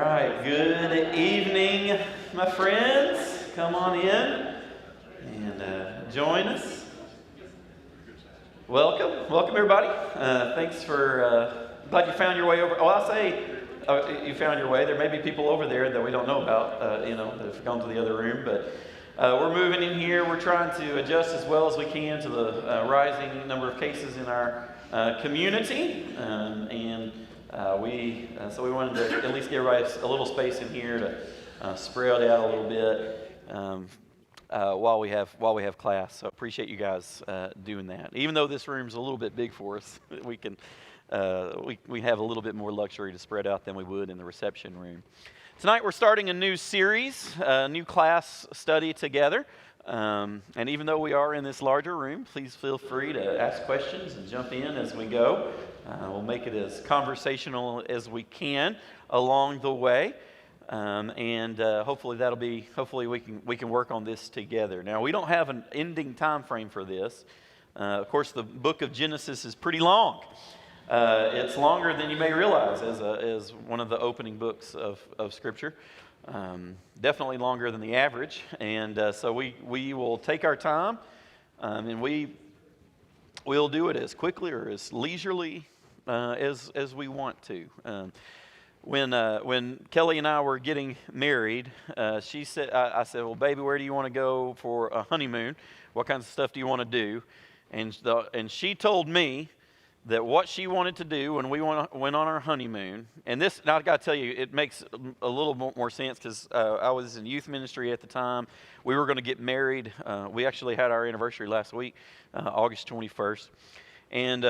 right, good evening, my friends. Come on in and join us. Welcome everybody. Thanks for, glad you found your way over. I'll say you found your way. There may be people over there that we don't know about, that have gone to the other room, but we're moving in here. We're trying to adjust as well as we can to the rising number of cases in our community, so we wanted to at least give everybody a little space in here to spread out a little bit while we have class. So appreciate you guys doing that. Even though this room's a little bit big for us, we can we have a little bit more luxury to spread out than we would in the reception room. Tonight we're starting a new series, a new class study together. And even though we are in this larger room, please feel free to ask questions and jump in as we go. We'll make it as conversational as we can along the way, and hopefully we can work on this together. Now, we don't have an ending time frame for this. Of course, the book of Genesis is pretty long. It's longer than you may realize as one of the opening books of Scripture. Definitely longer than the average, and so we will take our time, and we'll do it as quickly or as leisurely as we want to. When Kelly and I were getting married, she said, I said, "Well, baby, where do you want to go for a honeymoon? What kinds of stuff do you want to do?" And she told me that what she wanted to do when we went on our honeymoon, and this, now I got to tell you, it makes a little more sense because I was in youth ministry at the time. We were going to get married. We actually had our anniversary last week, August 21st. And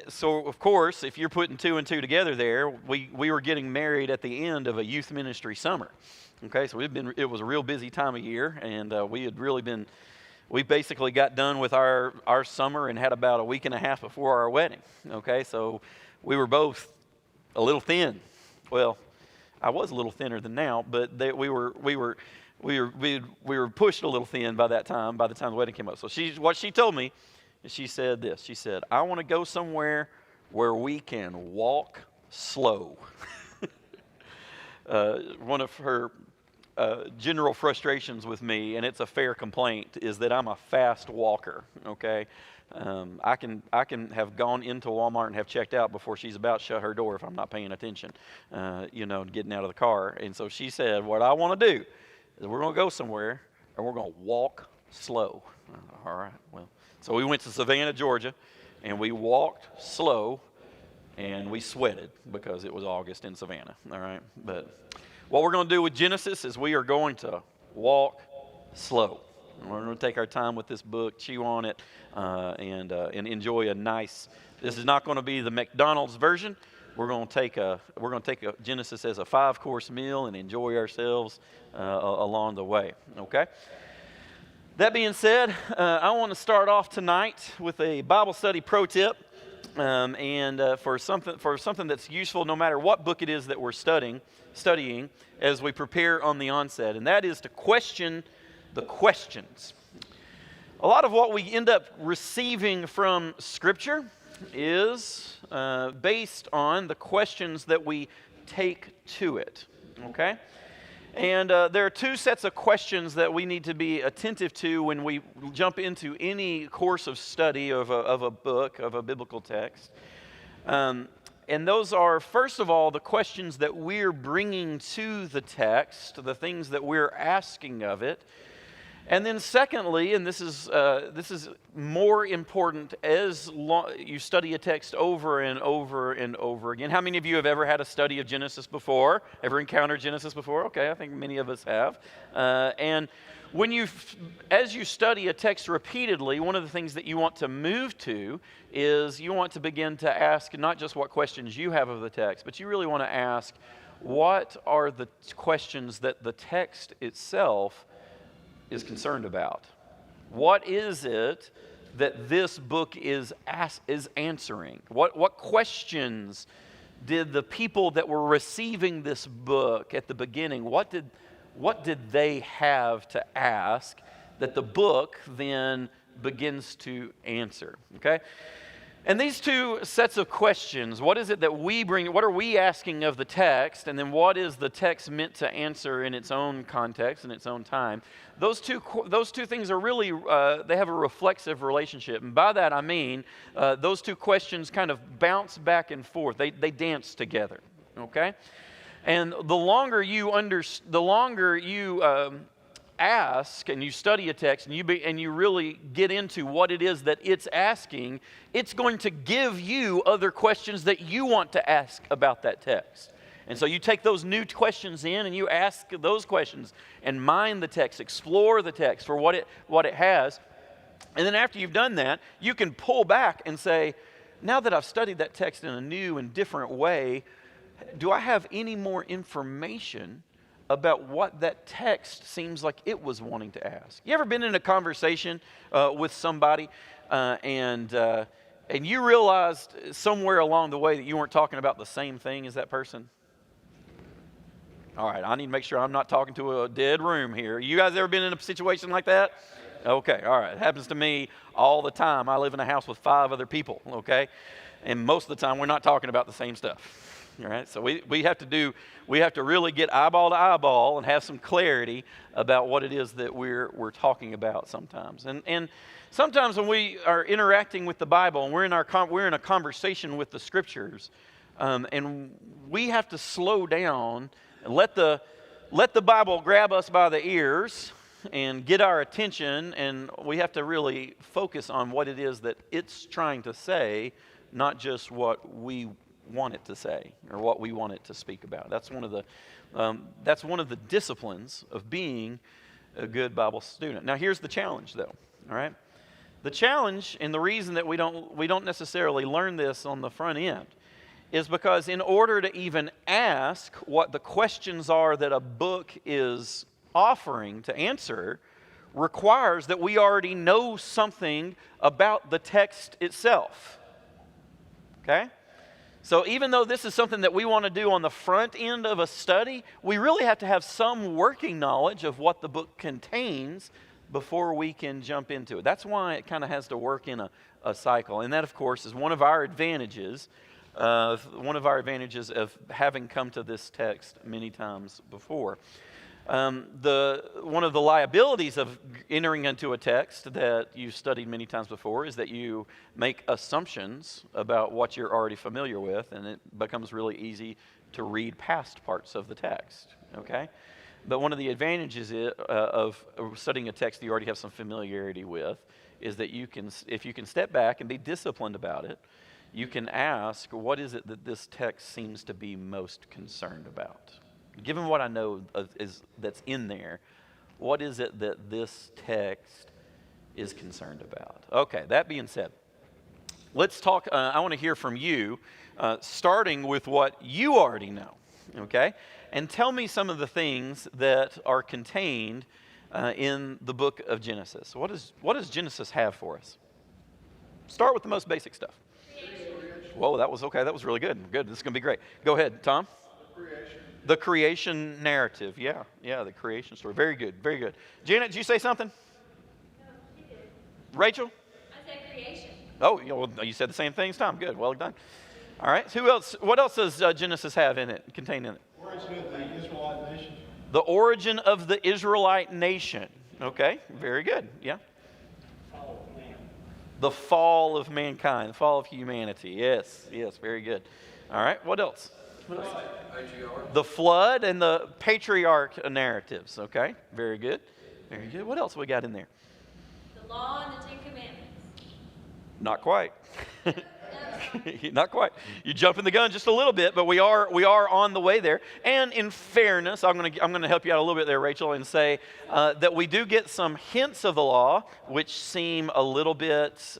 so, of course, if you're putting two and two together there, we were getting married at the end of a youth ministry summer. Okay, so it was a real busy time of year, and we basically got done with our summer and had about a week and a half before our wedding. Okay, so we were both a little thin. Well, I was a little thinner than now, but we were pushed a little thin by the time the wedding came up. So what she told me is, she said this. She said, "I want to go somewhere where we can walk slow." One of her general frustrations with me, and it's a fair complaint, is that I'm a fast walker. Okay, I can have gone into Walmart and have checked out before she's about to shut her door if I'm not paying attention, getting out of the car. And so she said, "What I want to do is we're going to go somewhere and we're going to walk slow." All right, well, so we went to Savannah, Georgia, and we walked slow, and we sweated because it was August in Savannah. All right, but what we're going to do with Genesis is we are going to walk slow. We're going to take our time with this book, chew on it, and enjoy a nice. This is not going to be the McDonald's version. We're going to take a Genesis as a 5-course meal and enjoy ourselves along the way. Okay. That being said, I want to start off tonight with a Bible study pro tip, and for something that's useful no matter what book it is that we're studying as we prepare on the onset, and that is to question the questions. A lot of what we end up receiving from Scripture is based on the questions that we take to it, okay? And there are two sets of questions that we need to be attentive to when we jump into any course of study of a book, of a biblical text. And those are, first of all, the questions that we're bringing to the text, the things that we're asking of it. And then secondly, and this is more important as you study a text over and over and over again. How many of you have ever had a study of Genesis before? Ever encountered Genesis before? Okay, I think many of us have. And as you study a text repeatedly, one of the things that you want to move to is you want to begin to ask not just what questions you have of the text, but you really want to ask, what are the questions that the text itself is concerned about? What is it that this book is answering? What questions did the people that were receiving this book at the beginning, what did they have to ask that the book then begins to answer? Okay? And these two sets of questions, what is it that we bring, what are we asking of the text, and then what is the text meant to answer in its own context, in its own time? Those two things are really, they have a reflexive relationship. And by that I mean, those two questions kind of bounce back and forth. They dance together, okay? And the longer you ask and you study a text and you really get into what it is that it's asking, it's going to give you other questions that you want to ask about that text. And so you take those new questions in and you ask those questions and mine the text, explore the text for what it has. And then after you've done that, you can pull back and say, now that I've studied that text in a new and different way, do I have any more information about what that text seems like it was wanting to ask? You ever been in a conversation with somebody and you realized somewhere along the way that you weren't talking about the same thing as that person? All right, I need to make sure I'm not talking to a dead room here. You guys ever been in a situation like that? Okay, all right. It happens to me all the time. I live in a house with 5 other people, okay? And most of the time we're not talking about the same stuff. All right, so we have to really get eyeball to eyeball and have some clarity about what it is that we're talking about sometimes. And sometimes when we are interacting with the Bible and we're in a conversation with the Scriptures, and we have to slow down and let the Bible grab us by the ears and get our attention, and we have to really focus on what it is that it's trying to say, not just what we want it to say or what we want it to speak about. That's one of the disciplines of being a good Bible student. Now here's the challenge though, all right? The challenge, and the reason that we don't necessarily learn this on the front end, is because in order to even ask what the questions are that a book is offering to answer requires that we already know something about the text itself. Okay? So even though this is something that we want to do on the front end of a study, we really have to have some working knowledge of what the book contains before we can jump into it. That's why it kind of has to work in a cycle. And that, of course, is one of our advantages of having come to this text many times before. One of the liabilities of entering into a text that you've studied many times before is that you make assumptions about what you're already familiar with, and it becomes really easy to read past parts of the text, okay? But one of the advantages of studying a text that you already have some familiarity with is that if you can step back and be disciplined about it, you can ask, what is it that this text seems to be most concerned about? Given what I know that's in there, what is it that this text is concerned about? Okay, that being said, let's talk. I want to hear from you, starting with what you already know, okay? And tell me some of the things that are contained in the book of Genesis. What does Genesis have for us? Start with the most basic stuff. Whoa, that was okay. That was really good. Good. This is going to be great. Go ahead, Tom. The creation narrative. Yeah, the creation story. Very good, very good. Janet, did you say something? No, she did. Rachel? I said creation. Oh, well, you said the same thing as Tom. Good, well done. All right, who else? What else does Genesis have in it, contained in it? Origin of the Israelite nation. The origin of the Israelite nation. Okay, very good, yeah. Fall of man. The fall of mankind, the fall of humanity. Yes, very good. All right, what else? The flood and the patriarch narratives. Okay, very good. Very good. What else we got in there? The law and the Ten Commandments. Not quite. Not quite. You jumping the gun just a little bit, but we are on the way there. And in fairness, I'm going to help you out a little bit there, Rachel, and say that we do get some hints of the law, which seem a little bit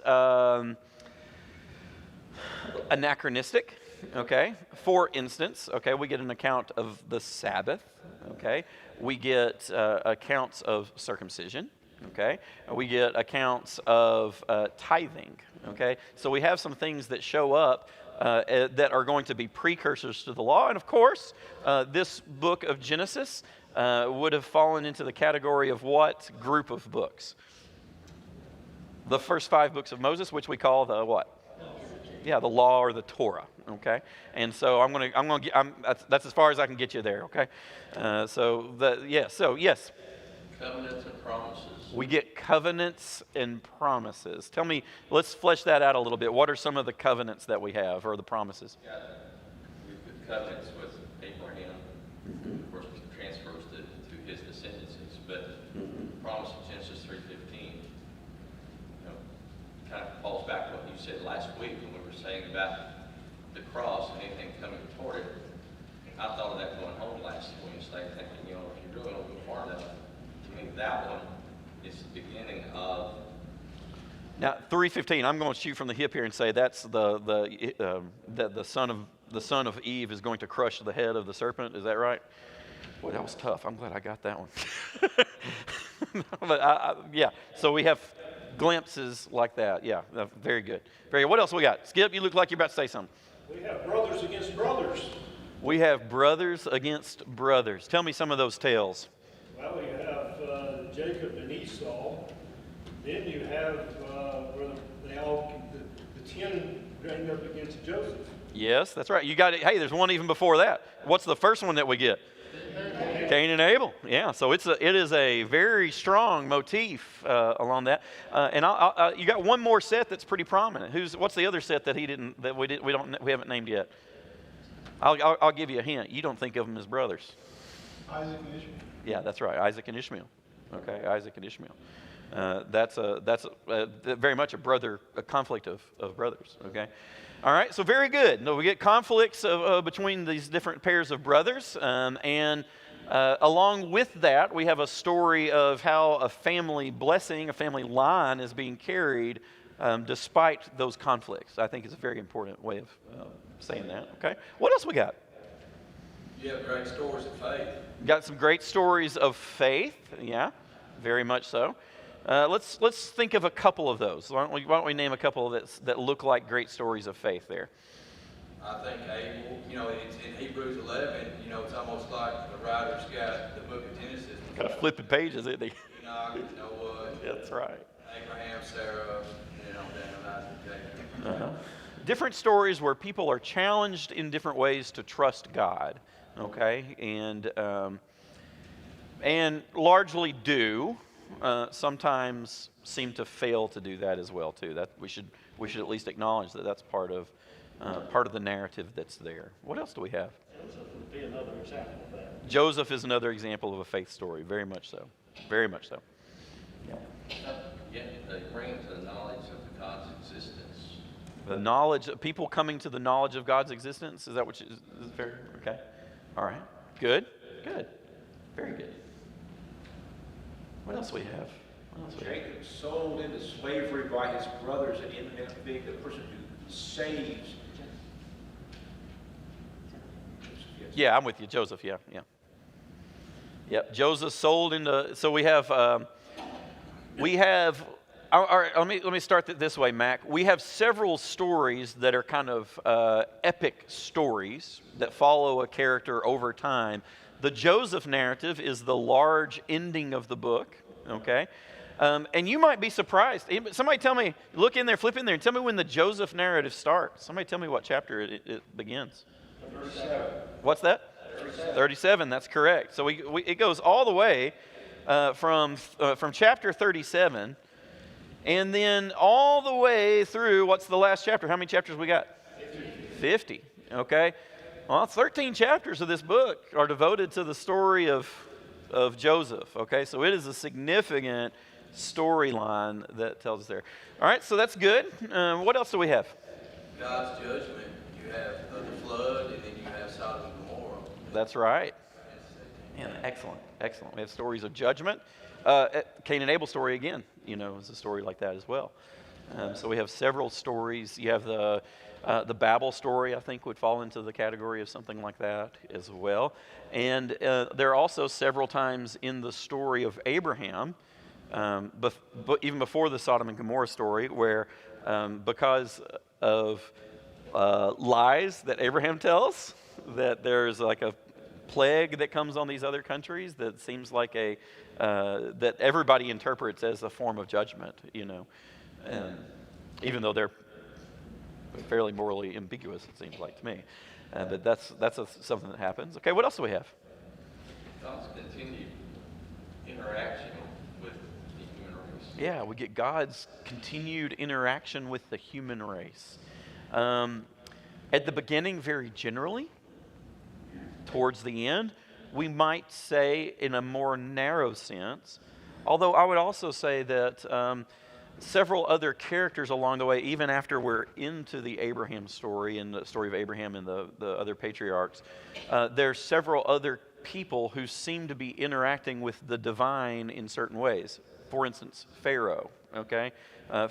anachronistic. Okay. For instance, okay, we get an account of the Sabbath. Okay. We get accounts of circumcision. Okay. We get accounts of tithing. Okay. So we have some things that show up that are going to be precursors to the law. And of course, this book of Genesis would have fallen into the category of what group of books? The first 5 books of Moses, which we call the what? Yeah, the law or the Torah. Okay, and so that's as far as I can get you there. Okay, yes, Covenants and promises. we get covenants and promises. Tell me, let's flesh that out a little bit. What are some of the covenants that we have, or the promises? Yeah, we've got covenants with Abraham. Of course, it transfers to his descendants. But promise in Genesis 3:15, kind of falls back to what you said last week when we were saying about the cross and anything coming toward it. I thought of that going home last Wednesday, thinking, if you're really going to go far enough, to me that one is the beginning of. Now, 3:15. I'm going to shoot from the hip here and say that's that the son of Eve is going to crush the head of the serpent. Is that right? Boy, that was tough. I'm glad I got that one. But yeah. So we have glimpses like that. Yeah, very good. Very good. What else we got? Skip, you look like you're about to say something. We have brothers against brothers. We have brothers against brothers. Tell me some of those tales. Well, you have Jacob and Esau. Then you have where the 10 gang up against Joseph. Yes, that's right. You got it. Hey, there's one even before that. What's the first one that we get? Cain and Abel. Yeah, so it is a very strong motif along that. And you got one more set that's pretty prominent. What's the other set that we haven't named yet? I'll give you a hint. You don't think of them as brothers. Isaac and Ishmael. Yeah, that's right. Isaac and Ishmael. Okay, Isaac and Ishmael. That's very much a conflict of brothers. Okay, all right. So very good. No, we get conflicts between these different pairs of brothers, and along with that, we have a story of how a family blessing, a family line, is being carried despite those conflicts. I think it's a very important way of saying that. Okay, what else we got? You have great stories of faith. Got some great stories of faith. Yeah, very much so. Let's think of a couple of those. Why don't we name a couple that look like great stories of faith there? I think Abel, it's in Hebrews 11, it's almost like the writer's got the book of Genesis. Kind of flipping pages, isn't he? Enoch, Noah. That's right. Abraham, Sarah, Daniel, Isaac, Jacob. Different stories where people are challenged in different ways to trust God, okay, and largely do. Sometimes seem to fail to do that as well too. That we should at least acknowledge that that's part of the narrative that's there. What else do we have? Joseph would be another example of that. Joseph is another example of a faith story. Very much so. Very much so. Yeah, they bring to the knowledge of God's existence. The knowledge, people coming to the knowledge of God's existence. Is that what is fair? Okay. All right. Good. Very good. What else we have? Jacob sold into slavery by his brothers, and in that big, the person who saves. Yeah, I'm with you, Joseph. Yeah. Yep. Joseph sold into. So we have. All right, let me start it this way, Mac. We have several stories that are kind of epic stories that follow a character over time. The Joseph narrative is the large ending of the book, okay? And you might be surprised. Somebody tell me, look in there, flip in there, and tell me when the Joseph narrative starts. Somebody tell me what chapter it begins. 37. What's that? 37, that's correct. So it goes all the way from chapter 37, and then all the way through, what's the last chapter? How many chapters we got? 50, okay? Well, 13 chapters of this book are devoted to the story of Joseph, okay? So it is a significant storyline that tells us there. All right, so that's good. What else do we have? God's judgment. You have the flood, and then you have Sodom and Gomorrah. That's right. Man, excellent. We have stories of judgment. Cain and Abel story again, is a story like that as well. So we have several stories. You have the Babel story, I think, would fall into the category of something like that as well. And there are also several times in the story of Abraham, even before the Sodom and Gomorrah story, where because of lies that Abraham tells, that there's like a plague that comes on these other countries that seems like that everybody interprets as a form of judgment, even though they're fairly morally ambiguous, it seems like to me. But that's something that happens. Okay, what else do we have? God's continued interaction with the human race. Yeah, we get God's continued interaction with the human race. At the beginning, very generally. Towards the end, we might say in a more narrow sense, although I would also say that several other characters along the way, even after we're into the Abraham story and the story of Abraham and the other patriarchs, there's several other people who seem to be interacting with the divine in certain ways. For instance, Pharaoh, okay?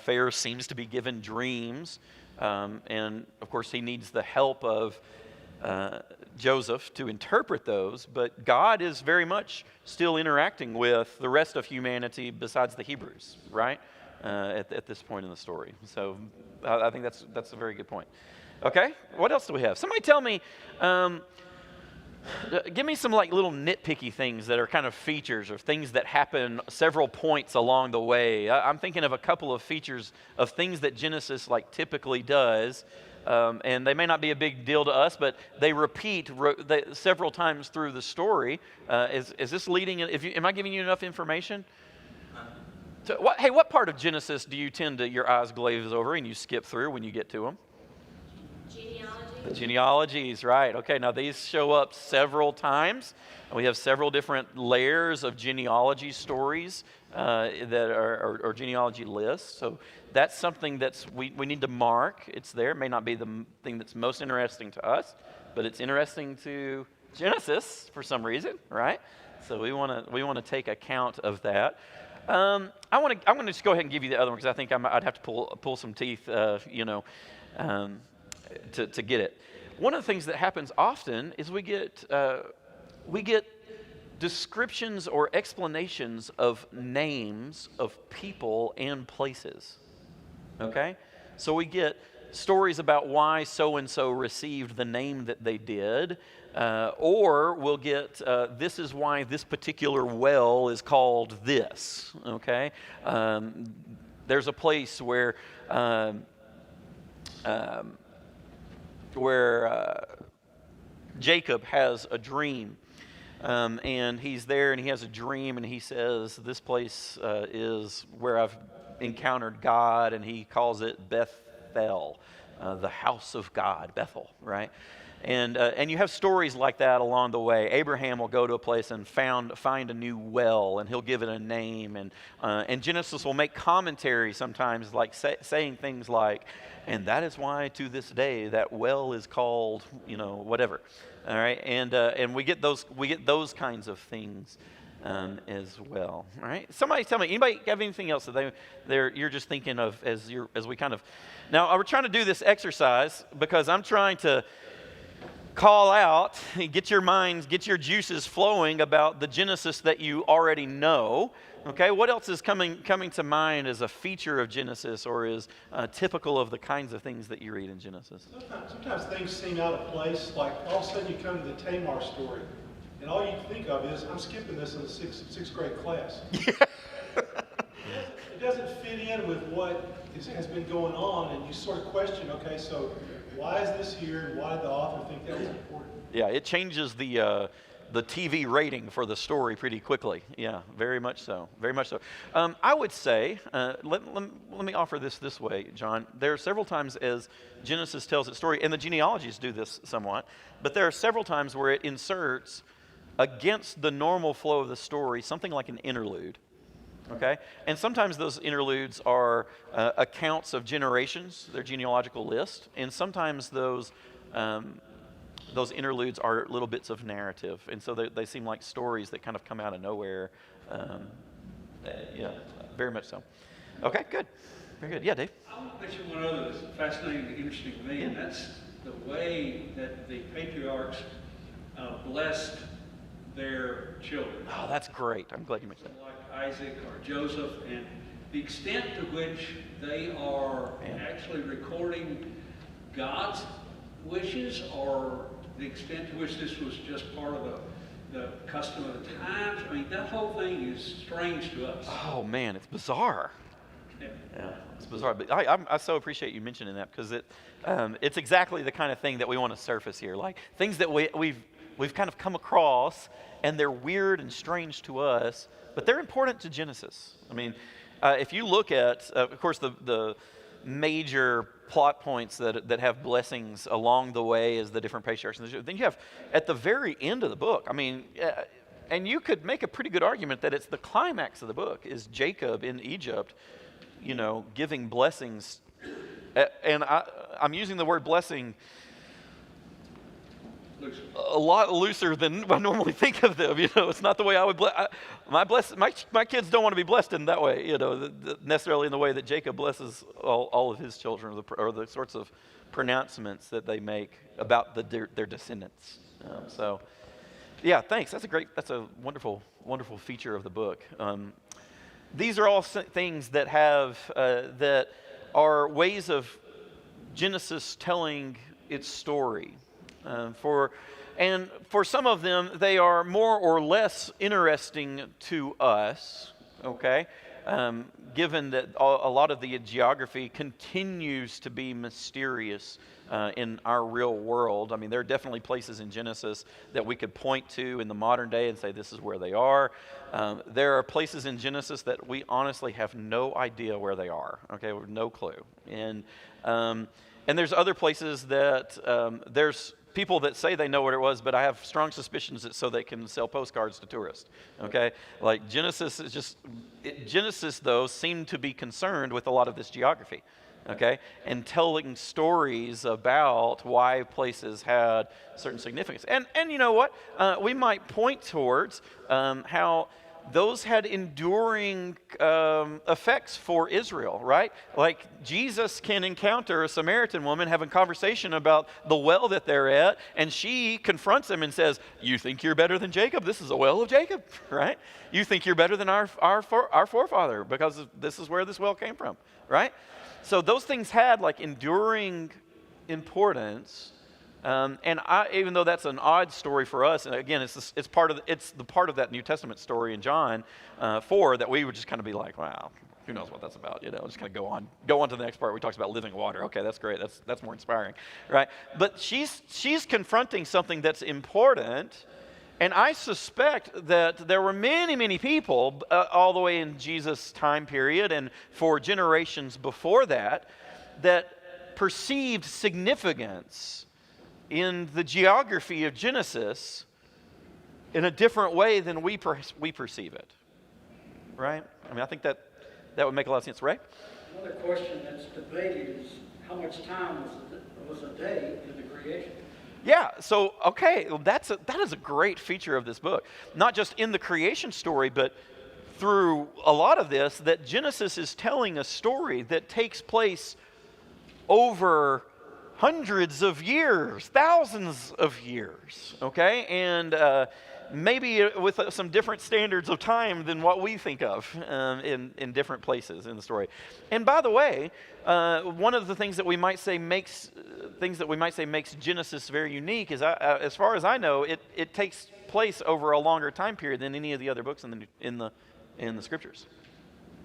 Pharaoh seems to be given dreams, and of course he needs the help of Joseph to interpret those, but God is very much still interacting with the rest of humanity besides the Hebrews, right? At this point in the story. So I think that's a very good point. Okay, what else do we have? Somebody tell me, give me some like little nitpicky things that are kind of features or things that happen several points along the way. I'm thinking of a couple of features of things that Genesis like typically does. And they may not be a big deal to us, but they repeat several times through the story. Is this leading? Am I giving you enough information? What part of Genesis do you tend to your eyes glaze over and you skip through when you get to them? Genealogy. The genealogies, right? Okay, now these show up several times. We have several different layers of genealogy stories that are or genealogy lists. So that's something that's we need to mark. It's there. It may not be the thing that's most interesting to us, but it's interesting to Genesis for some reason, right? So we want to take account of that. I'm going to just go ahead and give you the other one because I think I'd have to pull some teeth, to get it. One of the things that happens often is we get descriptions or explanations of names of people and places. Okay? So we get stories about why so-and-so received the name that they did, or we'll get, this is why this particular well is called this, okay? There's a place where Jacob has a dream, and he's there and he has a dream and he says, this place is where I've encountered God, and he calls it Bethel, the house of God, Bethel, right? And you have stories like that along the way. Abraham will go to a place and find a new well, and he'll give it a name, and Genesis will make commentary sometimes, like saying things like, and that is why to this day that well is called, whatever. All right, and we get those kinds of things as well. All right, somebody tell me. Anybody have anything else that you're just thinking of as we kind of now? We're trying to do this exercise because I'm trying to call out, get your minds, get your juices flowing about the Genesis that you already know. Okay, what else is coming to mind as a feature of Genesis or is typical of the kinds of things that you read in Genesis? Sometimes things seem out of place, like all of a sudden you come to the Tamar story, and all you think of is, I'm skipping this in the sixth grade class. It doesn't fit in with what has been going on, and you sort of question, okay, so why is this here, and why did the author think that was important? Yeah, it changes the TV rating for the story pretty quickly. Yeah, very much so. Very much so. I would say, let me offer this way, John. There are several times as Genesis tells its story, and the genealogies do this somewhat, but there are several times where it inserts against the normal flow of the story something like an interlude. Okay? And sometimes those interludes are accounts of generations, their genealogical list, and sometimes those interludes are little bits of narrative, and so they seem like stories that kind of come out of nowhere. Yeah, very much so. Okay, good. Very good. Yeah, Dave? I want to mention one other that's fascinating and interesting to me, and that's the way that the patriarchs blessed their children. Oh, that's great. I'm glad you mentioned that. Like Isaac or Joseph, and the extent to which they are actually recording God's wishes, or the extent to which this was just part of the custom of the times. I mean, that whole thing is strange to us. Oh, man, it's bizarre. Yeah, it's bizarre, but I so appreciate you mentioning that because it's exactly the kind of thing that we want to surface here, like things that we've kind of come across, and they're weird and strange to us, but they're important to Genesis. I mean, if you look at, of course, the major plot points that have blessings along the way as the different patriarchs, then you have at the very end of the book. I mean. And you could make a pretty good argument that it's the climax of the book is Jacob in Egypt, giving blessings. And I'm using the word blessing a lot looser than I normally think of them. It's not the way I would bless. My kids don't want to be blessed in that way, necessarily in the way that Jacob blesses all of his children, or the sorts of pronouncements that they make about their descendants. Yeah, thanks. That's a wonderful, wonderful feature of the book. These are all things that that are ways of Genesis telling its story. For some of them, they are more or less interesting to us. Okay, given that a lot of the geography continues to be mysterious. In our real world. I mean, there are definitely places in Genesis that we could point to in the modern day and say this is where they are. There are places in Genesis that we honestly have no idea where they are. Okay, we have no clue. And there's other places that there's people that say they know what it was, but I have strong suspicions that so they can sell postcards to tourists. Okay, like Genesis Genesis though seemed to be concerned with a lot of this geography. Okay, and telling stories about why places had certain significance. And you know what? We might point towards how those had enduring effects for Israel, right? Like Jesus can encounter a Samaritan woman having conversation about the well that they're at, and she confronts him and says, "You think you're better than Jacob? This is a well of Jacob, right? You think you're better than our forefather because this is where this well came from, right?" So those things had like enduring importance, and even though that's an odd story for us, and again, it's the part of that New Testament story in John 4 that we would just kind of be like, wow, who knows what that's about? Just kind of go on to the next part where he talks about living water. Okay, that's great. That's more inspiring, right? But she's confronting something that's important. And I suspect that there were many, many people all the way in Jesus' time period and for generations before that perceived significance in the geography of Genesis in a different way than we perceive it. Right? I mean, I think that would make a lot of sense, right? Another question that's debated is how much time was a day in the creation? Yeah, so, okay, well, that is a great feature of this book. Not just in the creation story, but through a lot of this, that Genesis is telling a story that takes place over hundreds of years, thousands of years, okay? And maybe with some different standards of time than what we think of in different places in the story. And by the way, one of the things that we might say makes Genesis very unique is, as far as I know, it takes place over a longer time period than any of the other books in the scriptures.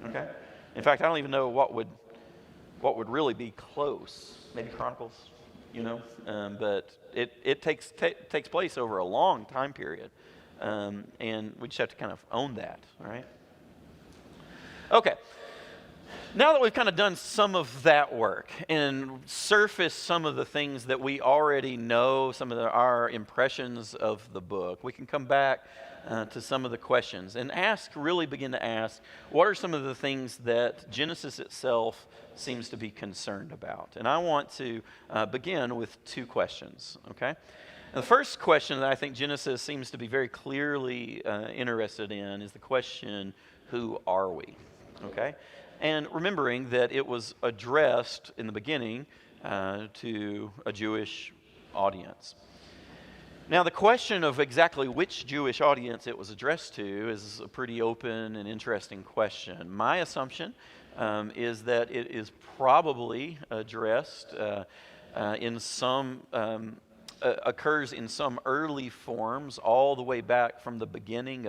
Okay, in fact, I don't even know what would really be close. Maybe Chronicles, but it takes place over a long time period. And we just have to kind of own that, all right? Okay. Now that we've kind of done some of that work and surfaced some of the things that we already know, some of our impressions of the book, we can come back to some of the questions and begin to ask, what are some of the things that Genesis itself seems to be concerned about? And I want to begin with two questions, okay? The first question that I think Genesis seems to be very clearly interested in is the question, who are we? Okay? And remembering that it was addressed in the beginning to a Jewish audience. Now, the question of exactly which Jewish audience it was addressed to is a pretty open and interesting question. My assumption is that it is probably addressed in some... occurs in some early forms all the way back from the beginning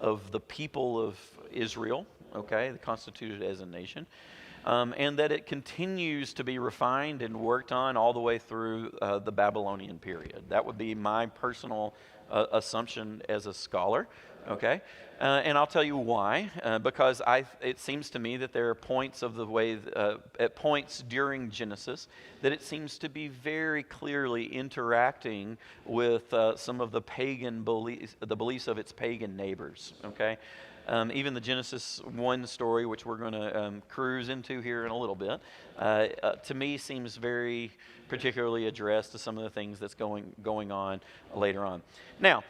of the people of Israel, okay, constituted as a nation. and that it continues to be refined and worked on all the way through the Babylonian period. That would be my personal assumption as a scholar. Okay, and I'll tell you why. Because it seems to me that there are points of the way, at points during Genesis, that it seems to be very clearly interacting with some of the pagan beliefs, the beliefs of its pagan neighbors. Okay, even the Genesis 1 story, which we're going to cruise into here in a little bit, to me seems very particularly addressed to some of the things that's going on later on. Now,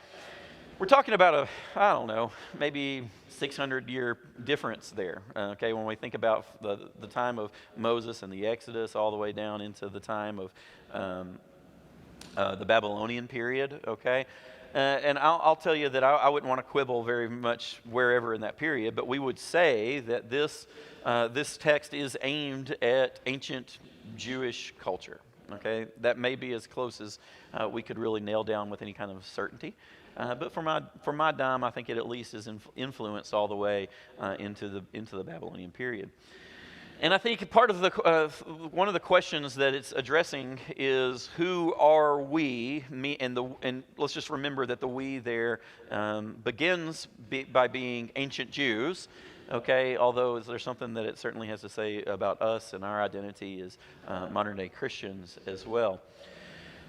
we're talking about I don't know, maybe 600-year difference there, okay, when we think about the time of Moses and the Exodus all the way down into the time of the Babylonian period, okay? And I'll tell you that I wouldn't want to quibble very much wherever in that period, but we would say that this text is aimed at ancient Jewish culture, okay? That may be as close as we could really nail down with any kind of certainty. But for my dime, I think it at least is influenced all the way into the Babylonian period. And I think part of one of the questions that it's addressing is, who are we? And let's just remember that the we there begins by being ancient Jews. Okay, although there's something that it certainly has to say about us and our identity as modern day Christians as well.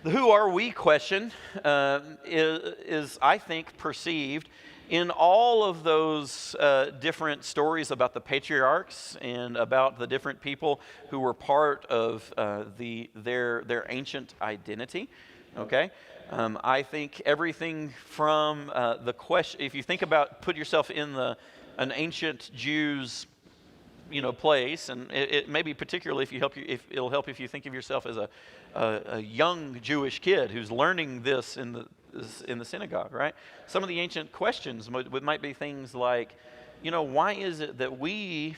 The who are we question is, I think, perceived in all of those different stories about the patriarchs and about the different people who were part of their ancient identity. Okay, I think everything from the question. If you think about, put yourself in an ancient Jew's place, and it may be particularly if it'll help if you think of yourself as a young Jewish kid who's learning this in the synagogue, right? Some of the ancient questions might be things like, why is it that we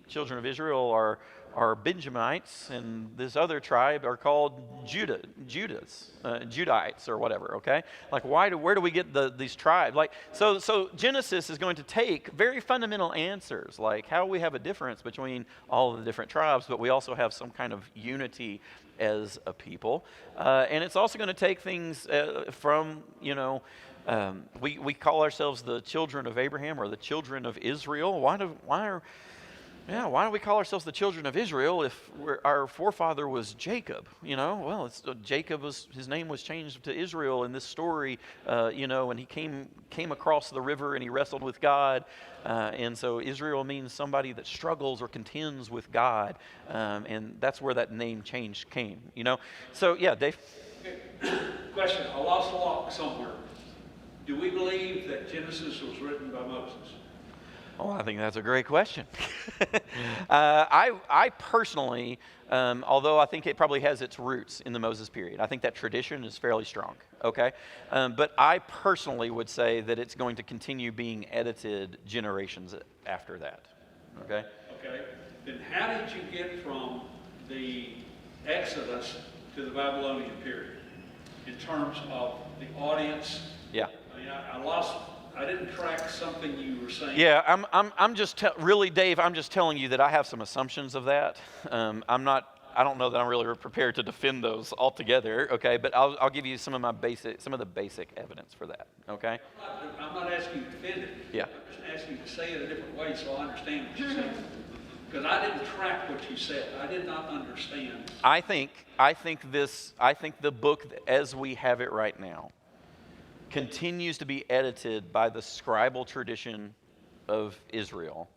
children of Israel are Benjamites, and this other tribe are called Judites or whatever, okay? Like, where do we get these tribes? Like, so Genesis is going to take very fundamental answers, like how we have a difference between all of the different tribes, but we also have some kind of unity as a people. And it's also going to take things from, we call ourselves the children of Abraham or the children of Israel. Why do we call ourselves the children of Israel if our forefather was Jacob? Well, Jacob his name was changed to Israel in this story, and he came across the river and he wrestled with God, and so Israel means somebody that struggles or contends with God, and that's where that name change came. So yeah, Dave. Question: I lost a lock somewhere. Do we believe that Genesis was written by Moses? Oh, I think that's a great question. I personally, although I think it probably has its roots in the Moses period, I think that tradition is fairly strong, okay? But I personally would say that it's going to continue being edited generations after that, okay? Okay. Then how did you get from the Exodus to the Babylonian period in terms of the audience? Yeah. I mean, I didn't track something you were saying. Yeah, I'm just really, Dave, I'm just telling you that I have some assumptions of that. I don't know that I'm really prepared to defend those altogether, okay? But I'll give you some of the basic evidence for that, okay? I'm not asking you to defend it. Yeah. I'm just asking you to say it a different way so I understand what you're saying. Because I didn't track what you said. I did not understand. I think the book as we have it right now continues to be edited by the scribal tradition of Israel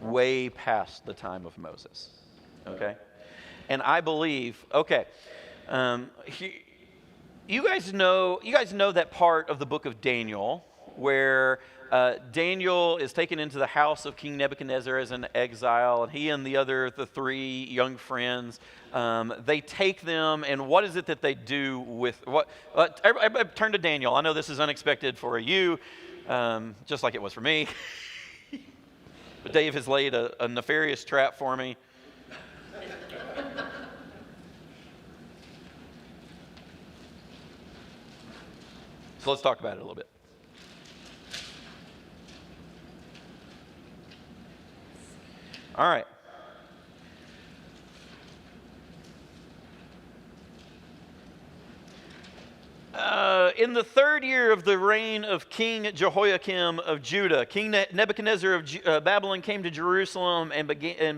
way past the time of Moses, okay? And I believe, okay, you guys know that part of the book of Daniel where Daniel is taken into the house of King Nebuchadnezzar as an exile, and he and the three young friends, they take them, and what is it that they do with what? Everybody turn to Daniel. I know this is unexpected for you, just like it was for me. But Dave has laid a nefarious trap for me. So let's talk about it a little bit. All right. In the third year of the reign of King Jehoiakim of Judah, King Nebuchadnezzar of Babylon came to Jerusalem and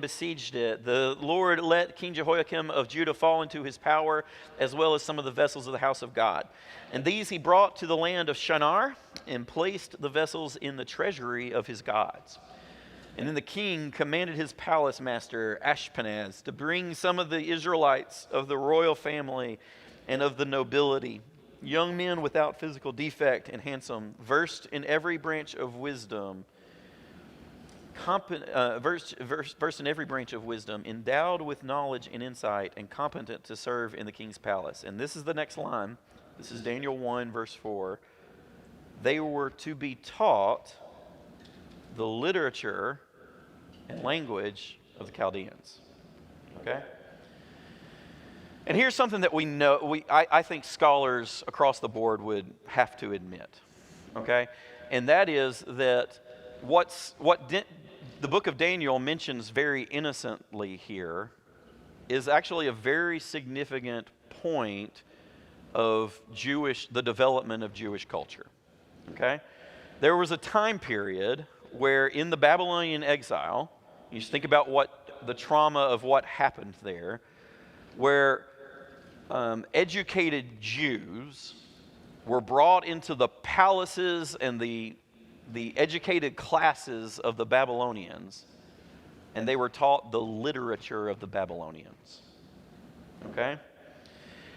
besieged it. The Lord let King Jehoiakim of Judah fall into his power, as well as some of the vessels of the house of God. And these he brought to the land of Shinar and placed the vessels in the treasury of his gods. And then the king commanded his palace master, Ashpenaz, to bring some of the Israelites of the royal family and of the nobility, young men without physical defect and handsome, versed in every branch of wisdom, versed in every branch of wisdom, endowed with knowledge and insight, and competent to serve in the king's palace. And this is the next line. This is Daniel 1, verse 4. They were to be taught the literature and language of the Chaldeans. Okay? And here's something that we know, I think scholars across the board would have to admit, okay? And that is that the book of Daniel mentions very innocently here is actually a very significant point of the development of Jewish culture, okay? There was a time period where in the Babylonian exile, you just think about the trauma of what happened there, where educated Jews were brought into the palaces and the educated classes of the Babylonians, and they were taught the literature of the Babylonians. Okay?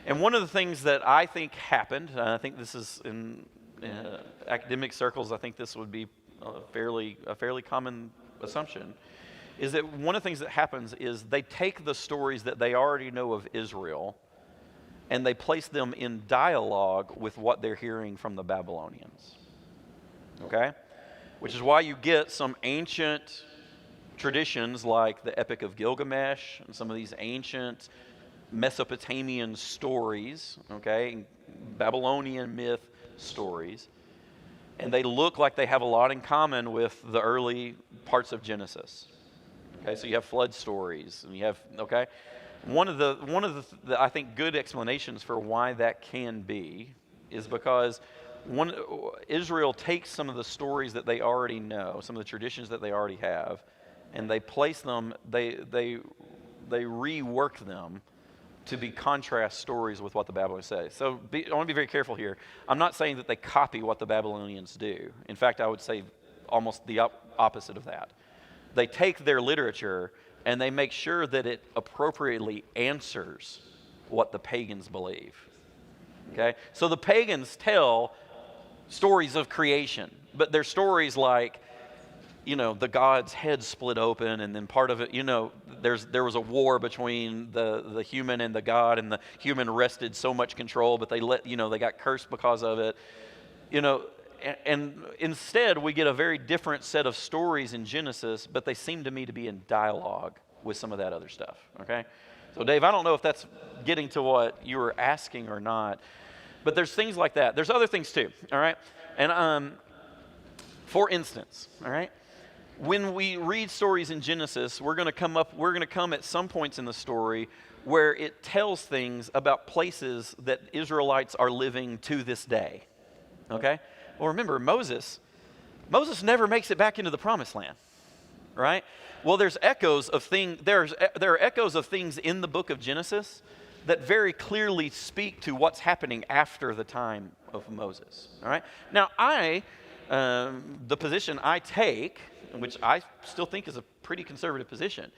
And one of the things that I think happened, and I think this is in academic circles, I think this would be a fairly common assumption, is that one of the things that happens is they take the stories that they already know of Israel and they place them in dialogue with what they're hearing from the Babylonians. Okay? Which is why you get some ancient traditions like the Epic of Gilgamesh and some of these ancient Mesopotamian stories, okay, Babylonian myth stories, and they look like they have a lot in common with the early parts of Genesis. Okay, so you have flood stories, and you have, okay, one of the I think good explanations for why that can be is because Israel takes some of the stories that they already know, some of the traditions that they already have, and they place them, they rework them to be contrast stories with what the Babylonians say. So I want to be very careful here. I'm not saying that they copy what the Babylonians do. In fact, I would say almost the opposite of that. They take their literature and they make sure that it appropriately answers what the pagans believe. Okay? So the pagans tell stories of creation, but they're stories like, the god's head split open, and then part of it, there was a war between the human and the god, and the human wrested so much control, but they got cursed because of it. And instead, we get a very different set of stories in Genesis, but they seem to me to be in dialogue with some of that other stuff, okay? So, Dave, I don't know if that's getting to what you were asking or not, but there's things like that. There's other things too, all right? And for instance, all right, when we read stories in Genesis, we're going to come at some points in the story where it tells things about places that Israelites are living to this day, okay? Well, remember, Moses never makes it back into the promised land, right? Well, there are echoes of things in the book of Genesis that very clearly speak to what's happening after the time of Moses, all right? Now, the position I take, which I still think is a pretty conservative position,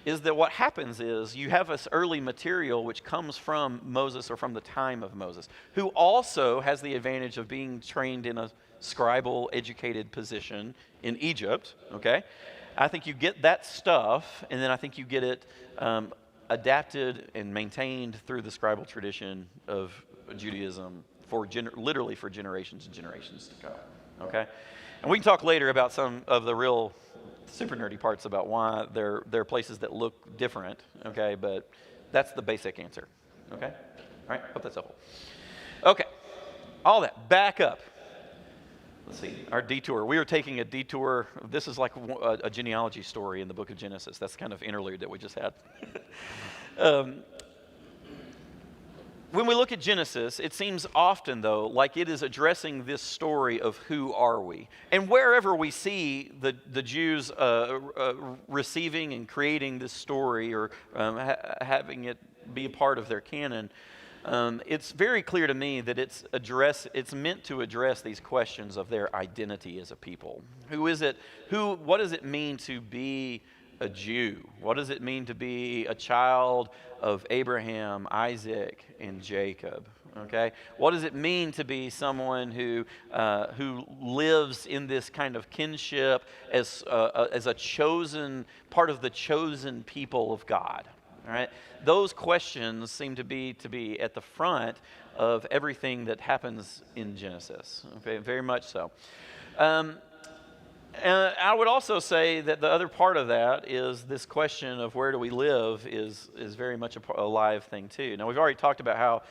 is that what happens is you have this early material which comes from Moses or from the time of Moses, who also has the advantage of being trained in a scribal educated position in Egypt, okay? I think you get that stuff, and then I think you get it adapted and maintained through the scribal tradition of Judaism literally for generations and generations to come, okay? And we can talk later about some of the real super nerdy parts about why there are places that look different, okay? But that's the basic answer, okay? All right, hope that's helpful. Okay, all that, back up. let's see, our detour. We were taking a detour. This is like a genealogy story in the book of Genesis. That's kind of interlude that we just had. When we look at Genesis, it seems often, though, like it is addressing this story of who are we. And wherever we see the Jews receiving and creating this story or having it be a part of their canon, it's very clear to me that it's meant to address these questions of their identity as a people. Who is it? What does it mean to be a Jew? What does it mean to be a child of Abraham, Isaac, and Jacob? Okay, what does it mean to be someone who lives in this kind of kinship as a chosen part of the chosen people of God? All right, those questions seem to be at the front of everything that happens in Genesis. Okay, very much so. And I would also say that the other part of that is this question of where do we live is very much a live thing too. Now, we've already talked about how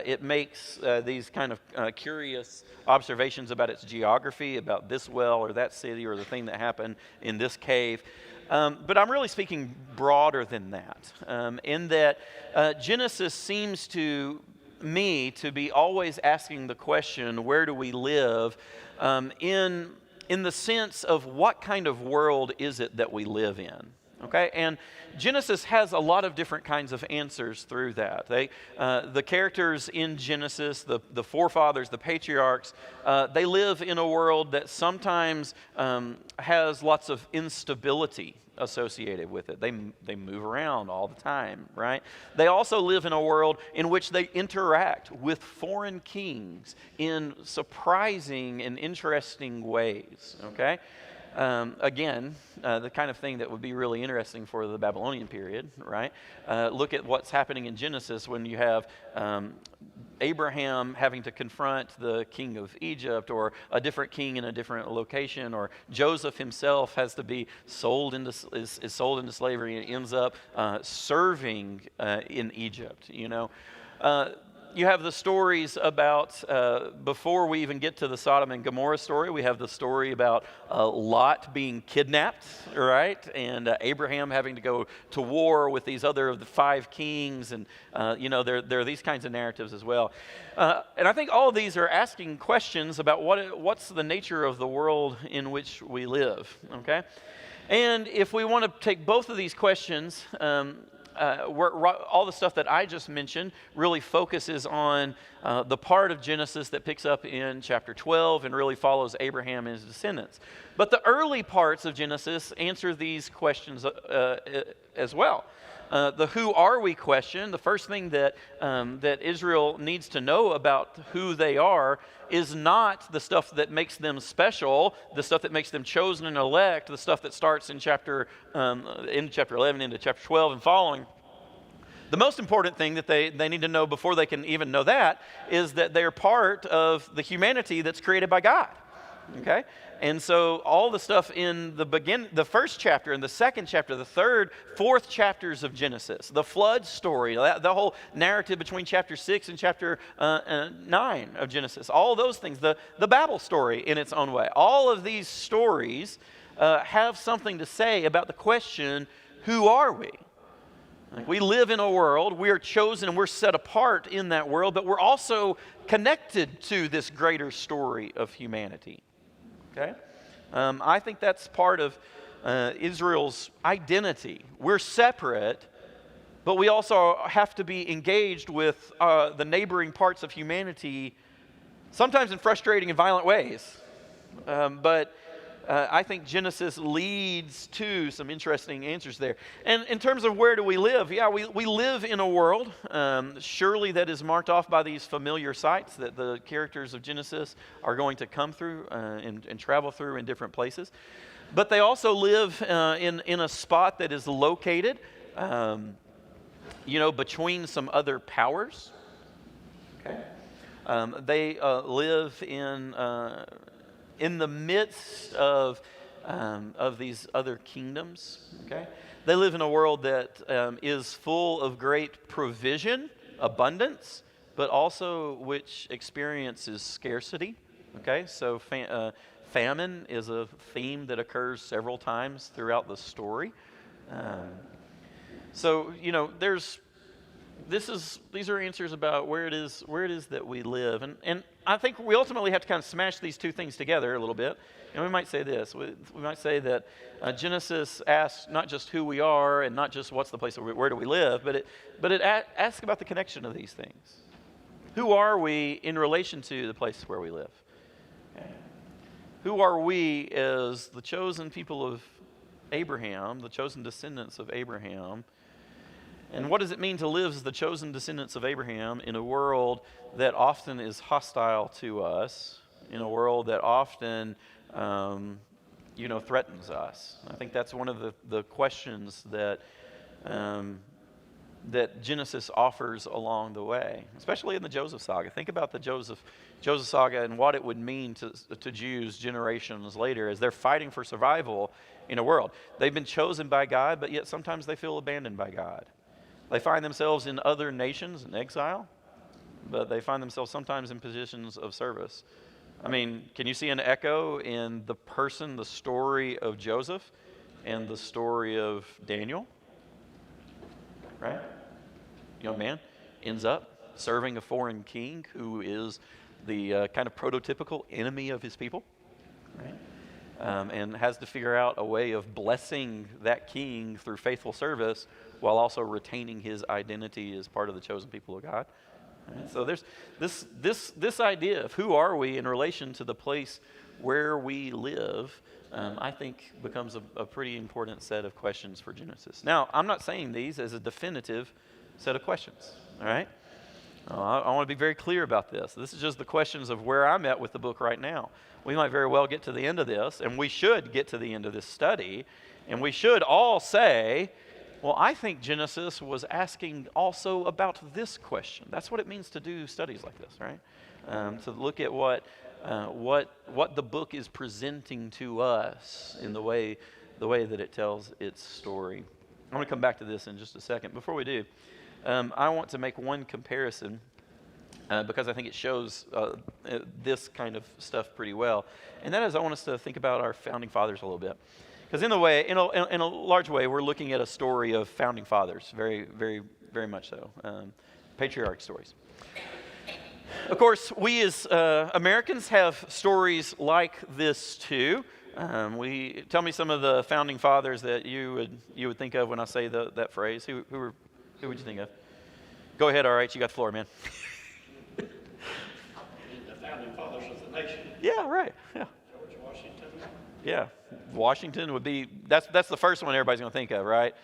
it makes these kind of curious observations about its geography, about this well or that city or the thing that happened in this cave. But I'm really speaking broader than that, in that Genesis seems to me to be always asking the question, where do we live, in the sense of what kind of world is it that we live in, okay? And Genesis has a lot of different kinds of answers through that. The characters in Genesis, the forefathers, the patriarchs, they live in a world that sometimes has lots of instability associated with it. They move around all the time, right? They also live in a world in which they interact with foreign kings in surprising and interesting ways, okay? Again, the kind of thing that would be really interesting for the Babylonian period, right? Look at what's happening in Genesis when you have Abraham having to confront the king of Egypt, or a different king in a different location, or Joseph himself has to be sold into slavery and ends up serving in Egypt. You know. You have the stories about, before we even get to the Sodom and Gomorrah story, we have the story about Lot being kidnapped, right? And Abraham having to go to war with these other of the 5 kings. And, there are these kinds of narratives as well. And I think all of these are asking questions about what's the nature of the world in which we live, okay? And if we want to take both of these questions, all the stuff that I just mentioned really focuses on the part of Genesis that picks up in chapter 12 and really follows Abraham and his descendants. But the early parts of Genesis answer these questions as well. The who are we question, the first thing that Israel needs to know about who they are is not the stuff that makes them special, the stuff that makes them chosen and elect, the stuff that starts in chapter 11 into chapter 12 and following. The most important thing that they need to know before they can even know that is that they're part of the humanity that's created by God. Okay? And so all the stuff in the first chapter and the second chapter, the third, fourth chapters of Genesis, the flood story, the whole narrative between chapter 6 and chapter 9 of Genesis, all those things, the Babel story in its own way, all of these stories have something to say about the question, who are we? We live in a world, we are chosen and we're set apart in that world, but we're also connected to this greater story of humanity. Okay? I think that's part of Israel's identity. We're separate, but we also have to be engaged with the neighboring parts of humanity, sometimes in frustrating and violent ways. But I think Genesis leads to some interesting answers there. And in terms of where do we live, we live in a world, surely that is marked off by these familiar sites that the characters of Genesis are going to come through and travel through in different places. But they also live in a spot that is located, between some other powers. Okay, they live in the midst of these other kingdoms, okay? They live in a world that is full of great provision, abundance, but also which experiences scarcity, Okay, so famine is a theme that occurs several times throughout the story. So these are answers about where it is that we live, and I think we ultimately have to kind of smash these two things together a little bit. And we might say this: we might say that Genesis asks not just who we are and not just what's the place where do we live, but it asks about the connection of these things. Who are we in relation to the place where we live? Okay. Who are we as the chosen people of Abraham, the chosen descendants of Abraham? And what does it mean to live as the chosen descendants of Abraham in a world that often is hostile to us, in a world that often, threatens us? I think that's one of the questions that Genesis offers along the way, especially in the Joseph saga. Think about the Joseph saga and what it would mean to Jews generations later as they're fighting for survival in a world. They've been chosen by God, but yet sometimes they feel abandoned by God. They find themselves in other nations in exile, but they find themselves sometimes in positions of service. I mean, can you see an echo in the story of Joseph and the story of Daniel? Right? Young man ends up serving a foreign king who is the kind of prototypical enemy of his people, right? And has to figure out a way of blessing that king through faithful service while also retaining his identity as part of the chosen people of God. Right? So there's this idea of who are we in relation to the place where we live, I think becomes a pretty important set of questions for Genesis. Now, I'm not saying these as a definitive set of questions, all right? I want to be very clear about this. This is just the questions of where I'm at with the book right now. We might very well get to the end of this, and we should get to the end of this study, and we should all say, well, I think Genesis was asking also about this question. That's what it means to do studies like this, right? To look at what the book is presenting to us in the way that it tells its story. I'm going to come back to this in just a second. Before we do, I want to make one comparison because I think it shows this kind of stuff pretty well, and that is I want us to think about our founding fathers a little bit. Because in a large way, we're looking at a story of founding fathers, very, very, very much so, patriarch stories. Of course, we as Americans have stories like this too. Tell me some of the founding fathers that you would think of when I say that phrase. Who would you think of? Go ahead, all right, you got the floor, man. The founding fathers of the nation. Yeah, right. Yeah. George Washington. Yeah, Washington would be, that's the first one everybody's going to think of, right?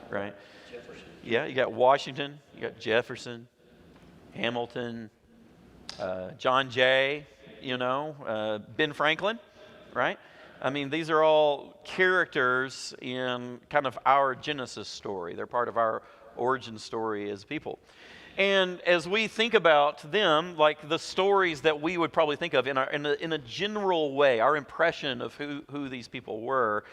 Right. Jefferson. Yeah, you got Washington, you got Jefferson, Hamilton, John Jay, Ben Franklin, right? I mean, these are all characters in kind of our Genesis story. They're part of our origin story as people. And as we think about them, like the stories that we would probably think of in a general way, our impression of who these people were,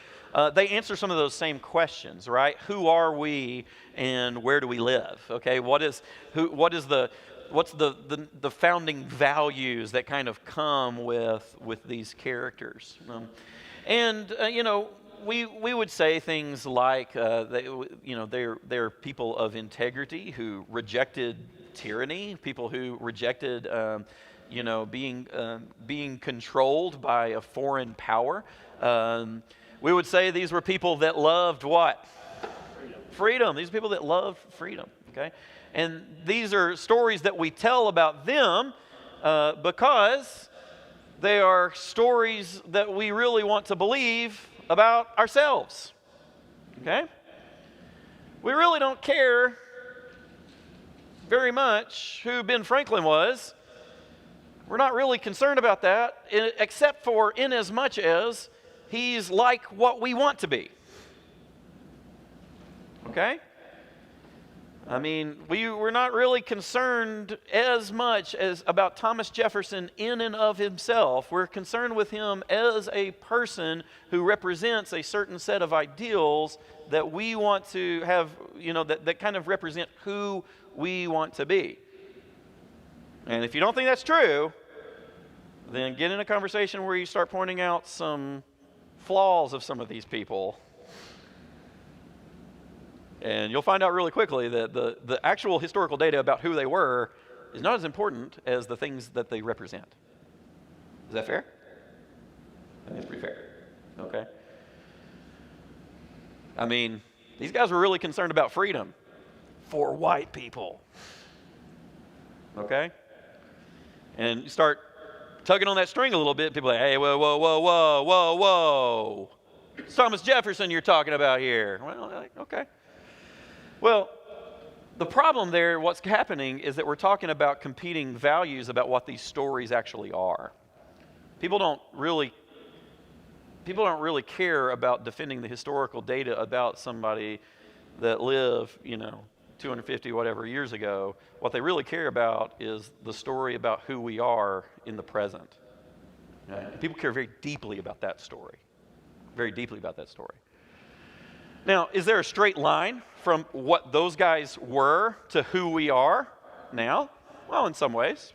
they answer some of those same questions, right? Who are we and where do we live? Okay, what's the founding values that kind of come with these characters? We would say things like, they're people of integrity who rejected tyranny, people who rejected, being controlled by a foreign power. We would say these were people that loved what? Freedom. These are people that loved freedom. Okay, and these are stories that we tell about them because they are stories that we really want to believe about ourselves, okay? We really don't care very much who Ben Franklin was. We're not really concerned about that, except for in as much as he's like what we want to be, okay? I mean, we're not really concerned as much as about Thomas Jefferson in and of himself. We're concerned with him as a person who represents a certain set of ideals that we want to have, that kind of represent who we want to be. And if you don't think that's true, then get in a conversation where you start pointing out some flaws of some of these people. And you'll find out really quickly that the actual historical data about who they were is not as important as the things that they represent. Is that fair? I think it's pretty fair. Okay. I mean, these guys were really concerned about freedom for white people. Okay? And you start tugging on that string a little bit, people are like, hey, whoa, whoa, whoa, whoa, whoa, whoa. It's Thomas Jefferson you're talking about here. Well, okay. Well, the problem there, what's happening is that we're talking about competing values about what these stories actually are. People don't really care about defending the historical data about somebody that lived, 250 whatever years ago. What they really care about is the story about who we are in the present. Right? People care very deeply about that story. Very deeply about that story. Now, is there a straight line from what those guys were to who we are now? Well, in some ways.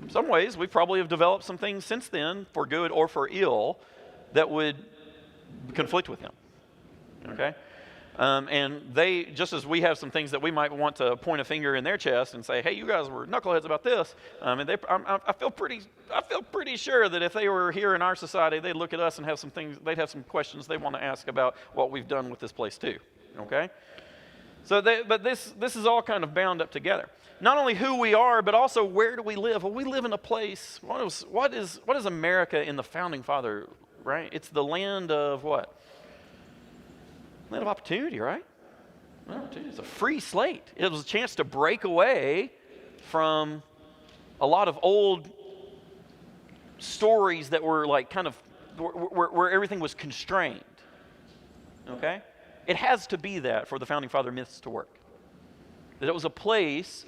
In some ways, we probably have developed some things since then, for good or for ill, that would conflict with him. Okay? And they, just as we have some things that we might want to point a finger in their chest and say, hey, you guys were knuckleheads about this. I feel pretty sure that if they were here in our society, they'd look at us and have some things, they'd have some questions they want to ask about what we've done with this place too. Okay? But this is all kind of bound up together. Not only who we are, but also where do we live? Well, we live in a place, what is America in the Founding Father, right? It's the land of what? Land of opportunity, right? It's a free slate. It was a chance to break away from a lot of old stories that were like kind of where everything was constrained. Okay? It has to be that for the Founding Father myths to work. That it was a place,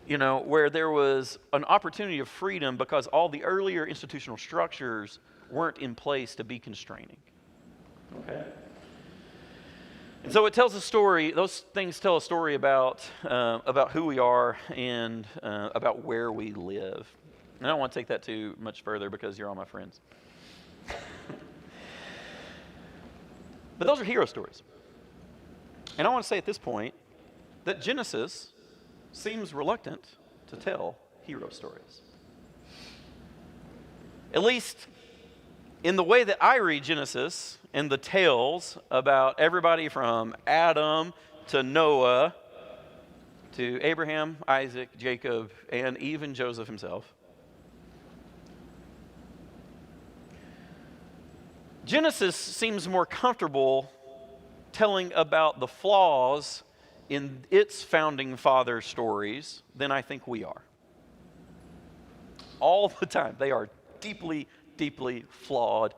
where there was an opportunity of freedom because all the earlier institutional structures weren't in place to be constraining. Okay? And so it tells a story, those things tell a story about who we are and about where we live. And I don't want to take that too much further because you're all my friends. But those are hero stories. And I want to say at this point that Genesis seems reluctant to tell hero stories. At least in the way that I read Genesis and the tales about everybody from Adam to Noah to Abraham, Isaac, Jacob, and even Joseph himself. Genesis seems more comfortable telling about the flaws in its founding father stories than I think we are. All the time. They are deeply, deeply flawed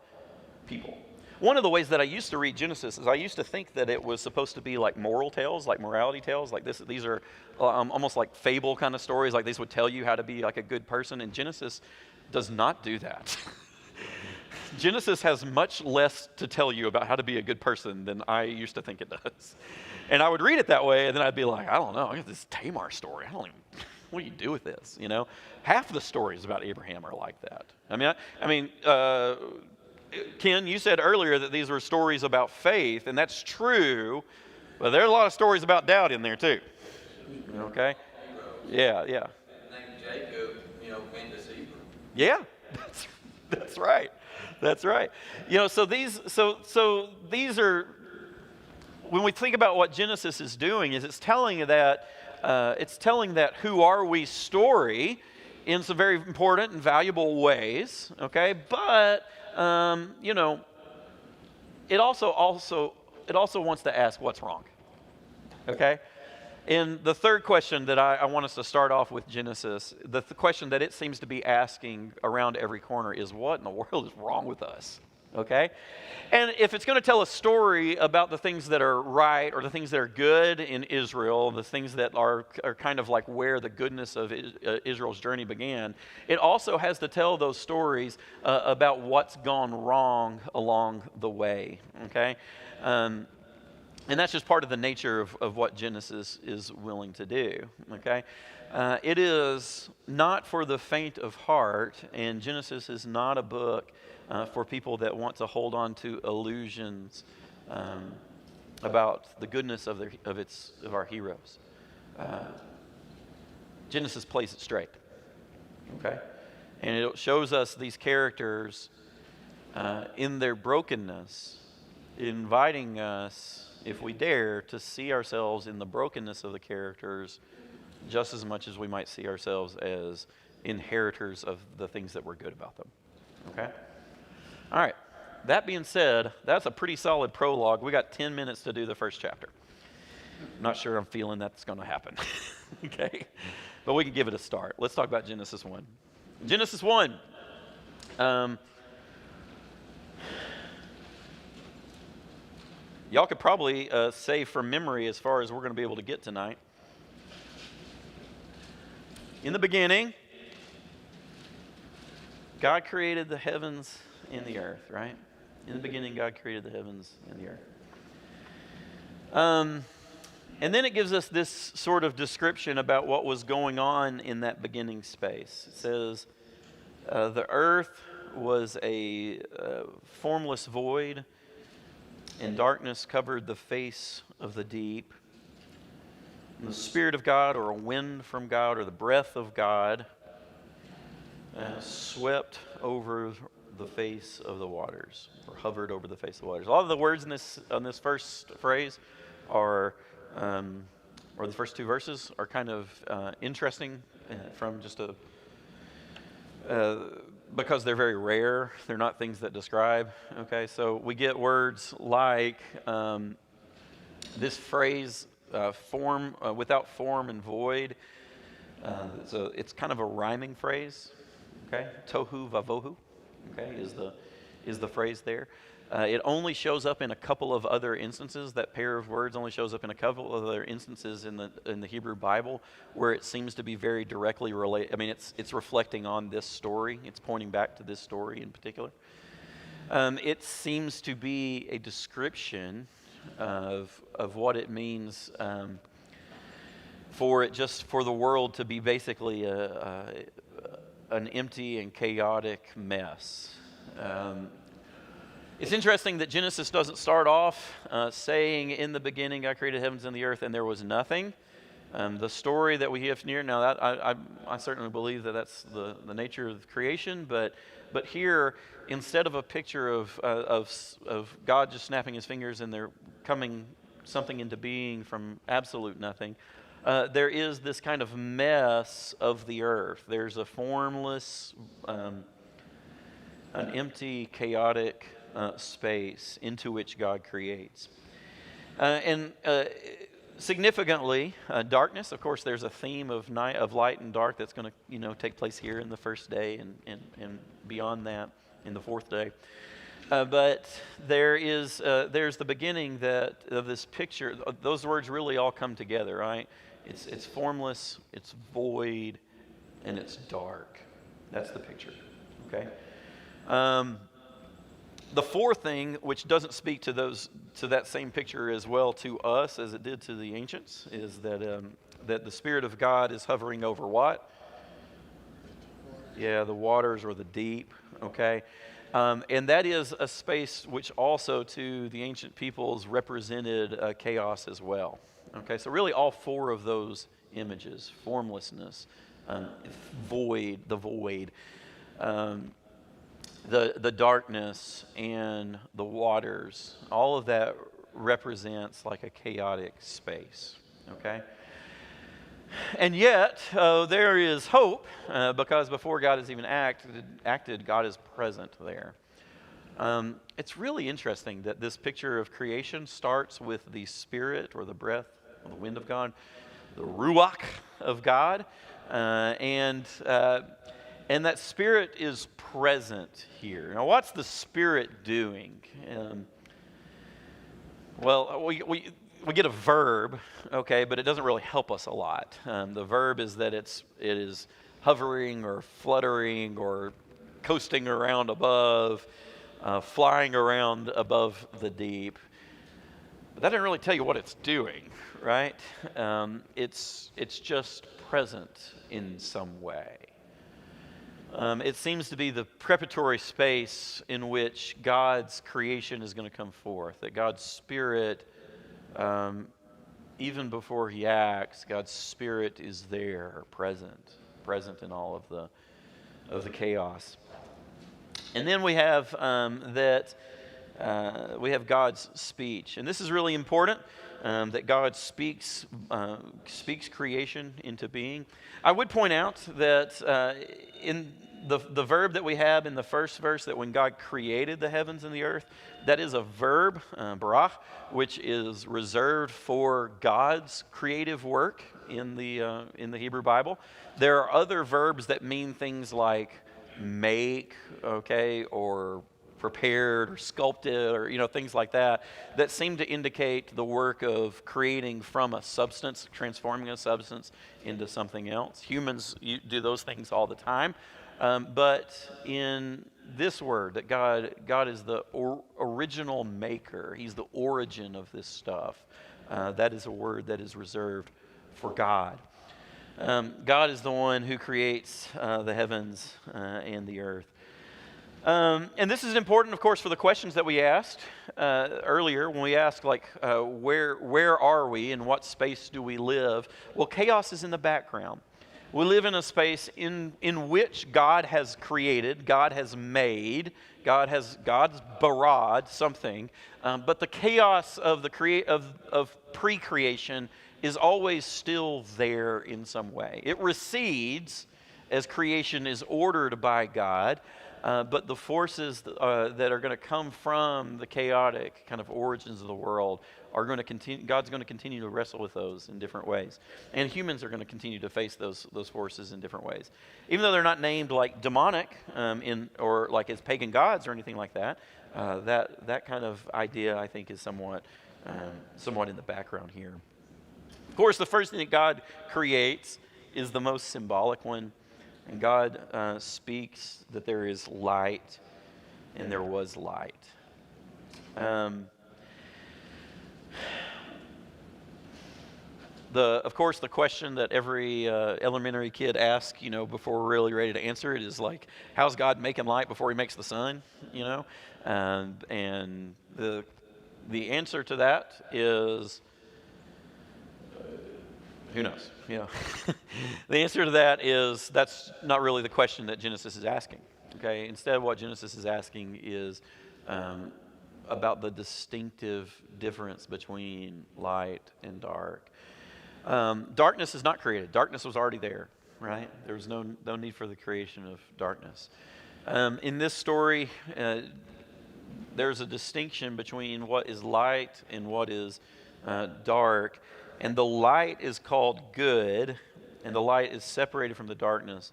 people. One of the ways that I used to read Genesis is I used to think that it was supposed to be like moral tales, like morality tales, like this. These are almost like fable kind of stories, like these would tell you how to be like a good person, and Genesis does not do that. Genesis has much less to tell you about how to be a good person than I used to think it does. And I would read it that way, and then I'd be like, I don't know, I got this Tamar story. What do you do with this, Half the stories about Abraham are like that. I mean, Ken, you said earlier that these were stories about faith, and that's true, but there are a lot of stories about doubt in there too. Okay? Yeah. Named Jacob, been deceiver. Yeah, that's right. That's right. So these are, when we think about what Genesis is doing, is it's telling that who are we story in some very important and valuable ways. Okay, but it also wants to ask what's wrong. Okay. And the third question that I want us to start off with Genesis, the question that it seems to be asking around every corner is, what in the world is wrong with us? Okay? And if it's going to tell a story about the things that are right or the things that are good in Israel, the things that are kind of like where the goodness of Israel's journey began, it also has to tell those stories about what's gone wrong along the way. Okay? And that's just part of the nature of what Genesis is willing to do, okay? It is not for the faint of heart, and Genesis is not a book for people that want to hold on to illusions about the goodness of our heroes. Genesis plays it straight, okay? And it shows us these characters in their brokenness, inviting us, if we dare, to see ourselves in the brokenness of the characters just as much as we might see ourselves as inheritors of the things that were good about them. Okay? All right. That being said, that's a pretty solid prologue. We got 10 minutes to do the first chapter. I'm not sure I'm feeling that's going to happen. Okay? But we can give it a start. Let's talk about Genesis 1. Genesis 1. Y'all could probably say from memory as far as we're going to be able to get tonight. In the beginning, God created the heavens and the earth, right? In the beginning, God created the heavens and the earth. And then it gives us this sort of description about what was going on in that beginning space. It says, the earth was a formless void, and darkness covered the face of the deep. And the Spirit of God, or a wind from God, or the breath of God, swept over the face of the waters, or hovered over the face of the waters. A lot of the words on this first phrase are, or the first two verses, are kind of interesting from just because they're very rare. They're not things that describe. Okay, so we get words like this phrase, form without form and void. So it's kind of a rhyming phrase. Okay, tohu vavohu. Okay, is the phrase there. It only shows up in a couple of other instances. That pair of words only shows up in a couple of other instances in the Hebrew Bible where it seems to be very directly related. I mean, it's reflecting on this story. It's pointing back to this story in particular. It seems to be a description of what it means for the world to be basically an empty and chaotic mess. It's interesting that Genesis doesn't start off saying, in the beginning God created heavens and the earth and there was nothing. The story that we have here, now that I certainly believe that that's the nature of creation, but here, instead of a picture of God just snapping his fingers and there coming something into being from absolute nothing, there is this kind of mess of the earth. There's a formless, an empty, chaotic space into which God creates. And significantly, darkness. Of course, there's a theme of light and dark that's going to take place here in the first day and beyond that in the fourth day. But there's the beginning of this picture. Those words really all come together, right? It's formless, it's void, and it's dark. That's the picture. Okay. The fourth thing, which doesn't speak to that same picture as well to us as it did to the ancients, is that the Spirit of God is hovering over what? Yeah, the waters or the deep. Okay. And that is a space which also to the ancient peoples represented chaos as well. Okay, so really all four of those images, formlessness, void, the darkness, and the waters, all of that represents like a chaotic space. Okay? And yet, there is hope, because before God has even acted, God is present there. It's really interesting that this picture of creation starts with the Spirit or the breath, or the wind of God, the Ruach of God, and that Spirit is present here. Now, what's the Spirit doing? Well, we get a verb, okay, but it doesn't really help us a lot. The verb is that it is hovering or fluttering or coasting around above, flying around above the deep. But that doesn't really tell you what it's doing, right? It's just present in some way. It seems to be the preparatory space in which God's creation is going to come forth, that God's Spirit, even before He acts, God's Spirit is there, present in all of the chaos. And then we have we have God's speech, and this is really important. That God speaks creation into being. I would point out that in the verb that we have in the first verse, that when God created the heavens and the earth, that is a verb, barach, which is reserved for God's creative work in the Hebrew Bible. There are other verbs that mean things like make, okay, or prepared or sculpted, or things like that seem to indicate the work of creating from a substance, transforming a substance into something else. Humans do those things all the time, but in this word, that God is the original maker. He's the origin of this stuff. That is a word that is reserved for God. God is the one who creates the heavens and the earth. And this is important, of course, for the questions that we asked earlier when we asked, where are we, in what space do we live? Well, chaos is in the background. We live in a space in which God has created, God has made, God's barad something, but the chaos of of pre-creation is always still there in some way. It recedes as creation is ordered by God. But the forces that are going to come from the chaotic kind of origins of the world are going to continue. God's going to continue to wrestle with those in different ways, and humans are going to continue to face those forces in different ways, even though they're not named like demonic or like as pagan gods or anything like that. That kind of idea, I think, is somewhat in the background here. Of course, the first thing that God creates is the most symbolic one. And God speaks that there is light, and there was light. Of course, the question that every elementary kid asks, before we're really ready to answer it is like, how's God making light before He makes the sun? And the answer to that is, who knows? The answer to that is that's not really the question that Genesis is asking. Okay, instead, what Genesis is asking is about the distinctive difference between light and dark. Darkness is not created. Darkness was already there, right? There was no need for the creation of darkness. In this story, there's a distinction between what is light and what is dark. And the light is called good, and the light is separated from the darkness.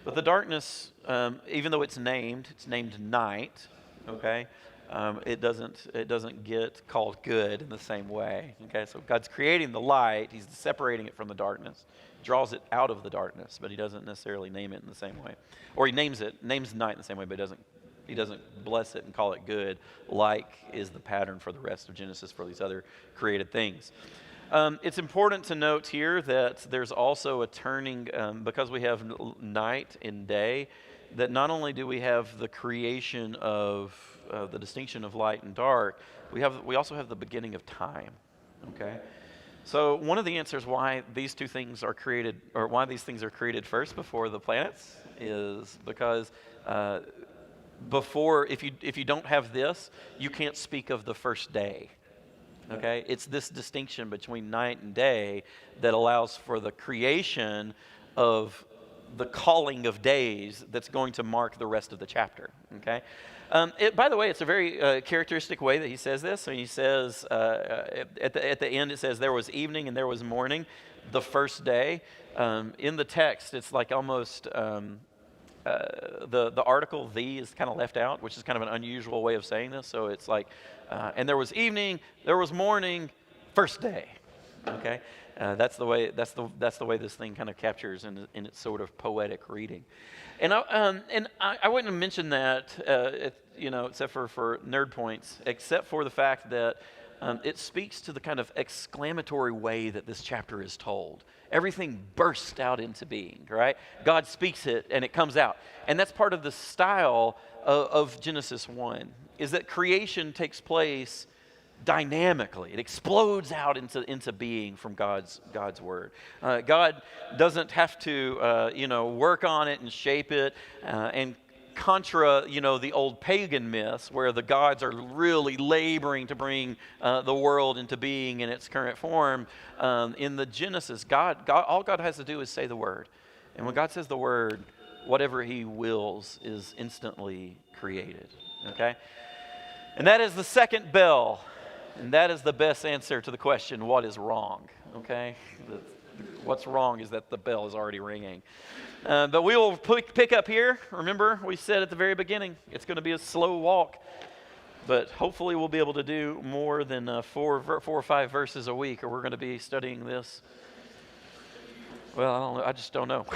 But the darkness, even though it's named night, okay, it doesn't get called good in the same way. Okay, so God's creating the light, He's separating it from the darkness, draws it out of the darkness, but He doesn't necessarily name it in the same way. Or He names night in the same way, but He doesn't bless it and call it good, like is the pattern for the rest of Genesis for these other created things. It's important to note here that there's also a turning, because we have night and day, that not only do we have the creation of the distinction of light and dark, we also have the beginning of time. Okay, so one of the answers why these two things are created, or why these things are created first before the planets, is because if you don't have this, you can't speak of the first day. Okay, it's this distinction between night and day that allows for the creation of the calling of days that's going to mark the rest of the chapter. Okay, by the way, it's a very characteristic way that he says this. So he says at the end, it says there was evening and there was morning, the first day. In the text, it's like almost the article "the" is kind of left out, which is kind of an unusual way of saying this. So it's like, and there was evening, there was morning, first day. Okay, that's the way this thing kind of captures in its sort of poetic reading. And I wouldn't have mentioned that, except for nerd points, except for the fact that it speaks to the kind of exclamatory way that this chapter is told. Everything bursts out into being, right? God speaks it and it comes out. And that's part of the style of Genesis 1, is that creation takes place dynamically. It explodes out into being from God's word. God doesn't have to work on it and shape it, and contra the old pagan myths where the gods are really laboring to bring the world into being in its current form. In the Genesis, God, all God has to do is say the word, and when God says the word, whatever He wills is instantly created. Okay, and that is the second bell. And that is the best answer to the question, what is wrong? Okay? What's wrong is that the bell is already ringing. But we will pick up here. Remember, we said at the very beginning, it's going to be a slow walk. But hopefully we'll be able to do more than 4 or 5 verses a week, or we're going to be studying this. Well, I don't know. I just don't know.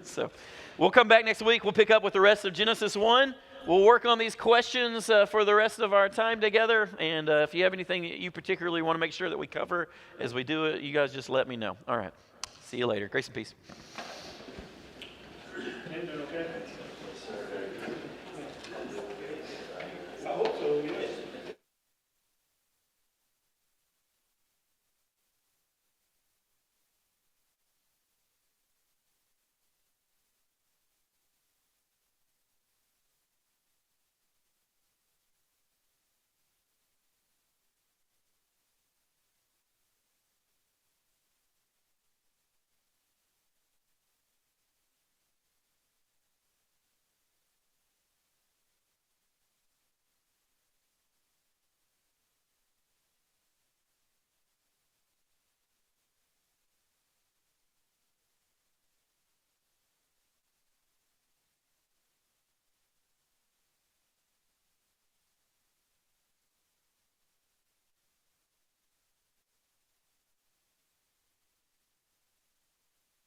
So we'll come back next week. We'll pick up with the rest of Genesis 1. We'll work on these questions for the rest of our time together. And if you have anything that you particularly want to make sure that we cover as we do it, you guys just let me know. All right. See you later. Grace and peace. Okay.